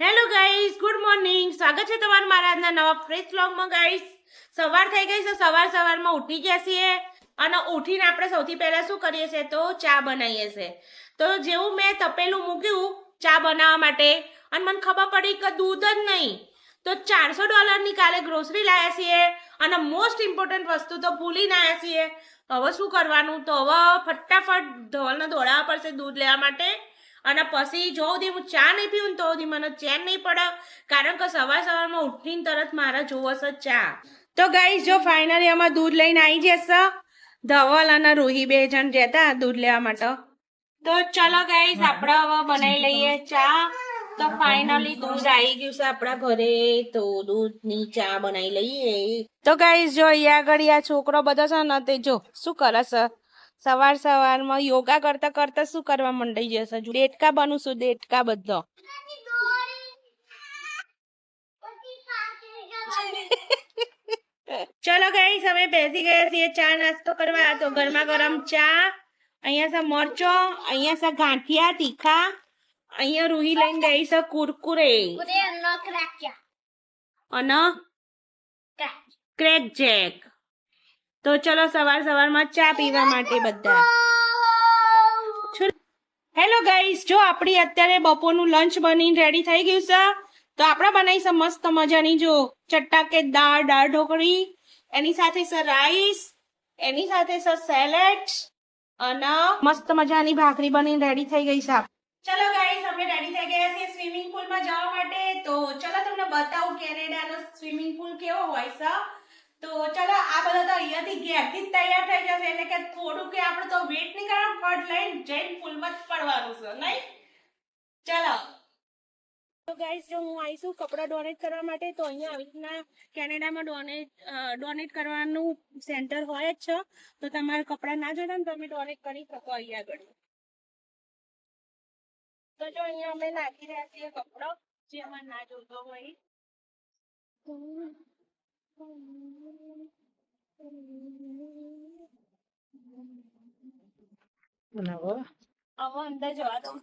Hello guys, good morning. સ્વાગત છે તમારું મારા આજના નવા ફ્રેશ વ્લોગમાં. ગાઈસ, સવાર થઈ ગઈ છે. સવારમાં ઉઠી ગયા છીએ અને ઉઠીને આપણે સૌથી પહેલા શું કરીએ છીએ તો ચા બનાવીએ છીએ. તો જેવું મેં તપેલું મૂક્યું ચા બનાવવા માટે અને મને ખબર પડી કે દૂધ જ નહીં તો $400 કાલે ગ્રોસરી લાવ્યા છીએ અને મોસ્ટ ઇમ્પોર્ટન્ટ વસ્તુ તો ભૂલી ના આવ્યા છીએ. હવે શું કરવાનું? તો હવે ફટાફટ ધવલને દોડાવવા પડશે દૂધ લેવા માટે. અને પછી જો સુધી હું ચા નહીં પીવું તો સુધી મને ચેન નહીં પડે, કારણ કે સવારમાં ઉઠીને તરત મારા જોવશે ચા. તો ગાઈસ, જો ફાઇનલી અમે દૂધ લઈને આવી જશે. ધવલ અને રૂહી બે જણ જતા દૂધ લેવા માટે. તો ચલો ગાઈસ, આપણે હવે બનાવી લઈએ ચા. તો ફાઇનલી દૂધ આવી ગયું છે આપણા ઘરે. તો દૂધની ચા બનાવી લઈએ. તો ગાઈસ, જો અહીંયા આગળ આ છોકરો બધો છે ને તે જો શું કરે છે. સવારમાં યોગા કરતા કરતા શું કરવા મંડાઈ જશે. દેડકા બનું છું, દેડકા બધો. ચલો ગાઈસ, અમે બેસી ગયા છીએ ચા નાસ્તો કરવા. તો ગરમા ગરમ ચા. અહીંયા છે મરચો, અહીંયા છે ગાંઠિયા તીખા, અહીંયા રૂહી લઈને ગઈ છે કુરકુરે અને ક્રેક જેક. તો ચલો સવારમાં ચા પીવા માટે બધા. હેલો ગાઈસ, જો આપણી અત્યારે બપોરનું લંચ બનીને રેડી થઈ ગયું છે. તો આપણે બનાવીશું મસ્ત મજાની જો ચટાકેદાર દાળ ઢોકળી, એની સાથે છે રાઈસ, એની સાથે છે સેલેડ અને મસ્ત મજાની ભાખરી બનીને રેડી થઈ ગઈ છે. ચલો ગાઈસ, અમે રેડી થઈ ગયા છીએ સ્વિમિંગ પુલમાં જવા માટે. તો ચલો તમને બતાવું કેનેડાનો સ્વિમિંગ પુલ કેવો હોય છે. તો ચલો, આ બધા તો અહીંયાથી ઘેરથી જ તૈયાર થઈ જશે, એટલે કે થોડું કે આપણે તો વેટ નહીં કરવાનું, ફટ લઈને જઈને પુલમાં જ પડવાનું છે, નહીં? ચલો. તો ગાઈસ, જો હું આવી છું કપડાં ડોનેટ કરવા માટે. તો અહીંયા આવી રીતના કેનેડામાં ડોનેટ કરવાનું સેન્ટર હોય જ છે. તો તમારે કપડાં ના જોતા ને તમે ડોનેટ કરી શકો અહીંયા આગળ. તો જો અહીંયા અમે નાખી રહ્યા છીએ કપડો જે અમારે ના જોતો હોય. હવે અંદર જવા દઉં.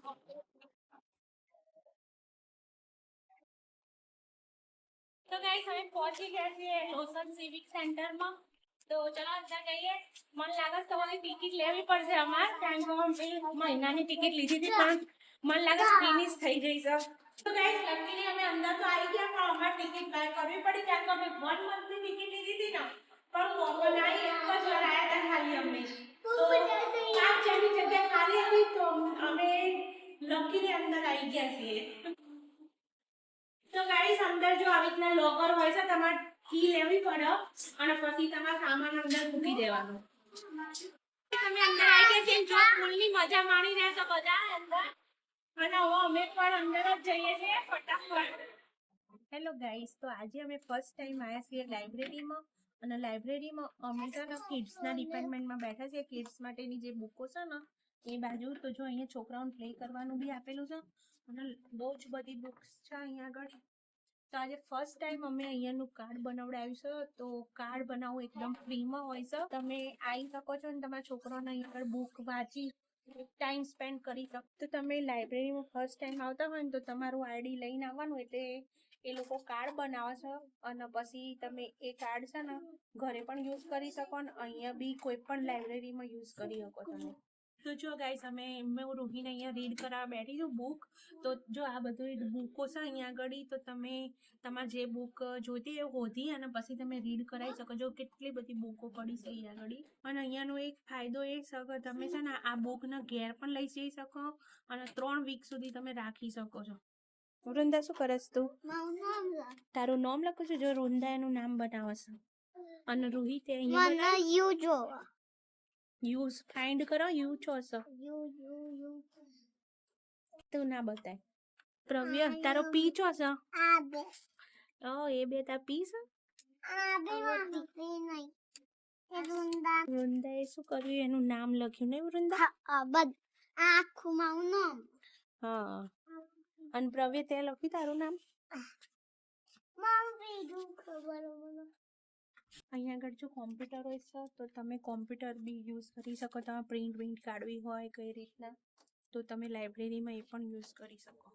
તો ગાઈસ, અમે પહોંચી ગયા છીએ લોસન સિવિક સેન્ટરમાં. તો ચલો અંદર જઈએ. મને લાગે છે તમારી ટિકિટ લેવી પડશે અમારે, કારણ કે અમે મહિનાની ટિકિટ લીધી હતી પણ મને લાગે ફિનિશ થઈ જઈ છે. તો ગાઈસ, લકીલી અમે અંદર તો આવી ગયા પણ અમારે ટિકિટ બાય કરવી પડી, કારણ કે અમે 1 મંથની ટિકિટ લીધી હતી ને પણ કોમન આવી એક જ વાર આવ્યા હતા ખાલી અમે. તો 5 જણની જગ્યા ખાલી હતી તો અમે લકીલી અંદર આવી ગયા છીએ. તો ગાઈસ, અંદર જો આવી રીતના લોકર હોય છે, તમારે કી લેવી પડે અને પછી તમારે સામાન અંદર મૂકી દેવાનો. તમે અંદર આવી ગયા છીએ, જો ફૂલની મજા માણી રહ્યા છો બધા અંદર. અને હવે અમે પણ અંદર જ જઈએ છીએ ફટાફટ. હેલો ગાઈસ, તો આજે અમે ફર્સ્ટ ટાઈમ આવ્યા છીએ લાઇબ્રેરીમાં. અને લાઇબ્રેરીમાં અમે છે ને કિડ્સના ડિપાર્ટમેન્ટમાં બેઠા છીએ. કિડ્સ માટેની જે બુકો છે ને એ બાજુ. તો જો અહીંયા છોકરાઓને પ્લે કરવાનું બી આપેલું છે અને બહુ જ બધી બુક્સ છે અહીંયા આગળ. તો આજે ફર્સ્ટ ટાઈમ અમે અહીંયાનું કાર્ડ બનાવડાવ્યું છે. તો કાર્ડ બનાવવું એકદમ ફ્રીમાં હોય છે. તમે આવી શકો છો અને તમારા છોકરાઓને અહીંયા આગળ બુક વાંચી ટાઈમ સ્પેન્ડ કરી શકો. તો તમે લાઇબ્રેરીમાં ફર્સ્ટ ટાઈમ આવતા હોય ને તો તમારું આઈડી લઈને આવવાનું, એટલે એ લોકો કાર્ડ બનાવે છે અને પછી તમે એ કાર્ડ છે ને ઘરે પણ યુઝ કરી શકો ને અહીંયા બી કોઈ પણ લાઇબ્રેરીમાં યુઝ કરી શકો તમે. તો જો ગાઈસ, મેં રૂહીને અહીંયા રીડ કરવા બેઠી છું બુક. તો જો આ બધું બુકો છે અહીંયા આગળ. તો તમે તમારે જે બુક જોઈતી એ શોધી અને પછી તમે રીડ કરાવી શકો. જો કેટલી બધી બુકો પડી છે અહીંયા આગળ. અને અહીંયાનો એક ફાયદો એ છે કે તમે છે ને આ બુકને ઘેર પણ લઈ જઈ શકો અને 3 વીક સુધી તમે રાખી શકો છો. વૃંદા, શું કરસ તું? તારું નામ લખું છું. જો વૃંદા એનું નામ બનાવે છે અને રૂહી તે અહીંયા યુઝ ફાઇન્ડ કરો. યુ છો તું ના બતાય. પ્રવ્ય, તારો પી છો છે? એ બે તાર પી છે. વૃંદા એ શું કર્યું? એનું નામ લખ્યું નહીં વૃંદા? હા. અને પ્રવ્ય તે લખ્યું તારું નામ? અહીંયા આગળ જો કોમ્પ્યુટર હોય છે તો તમે કોમ્પ્યુટર બી યુઝ કરી શકો. તમે પ્રિન્ટ કાઢવી હોય કઈ રીતના તો તમે લાઇબ્રેરીમાં એ પણ યુઝ કરી શકો.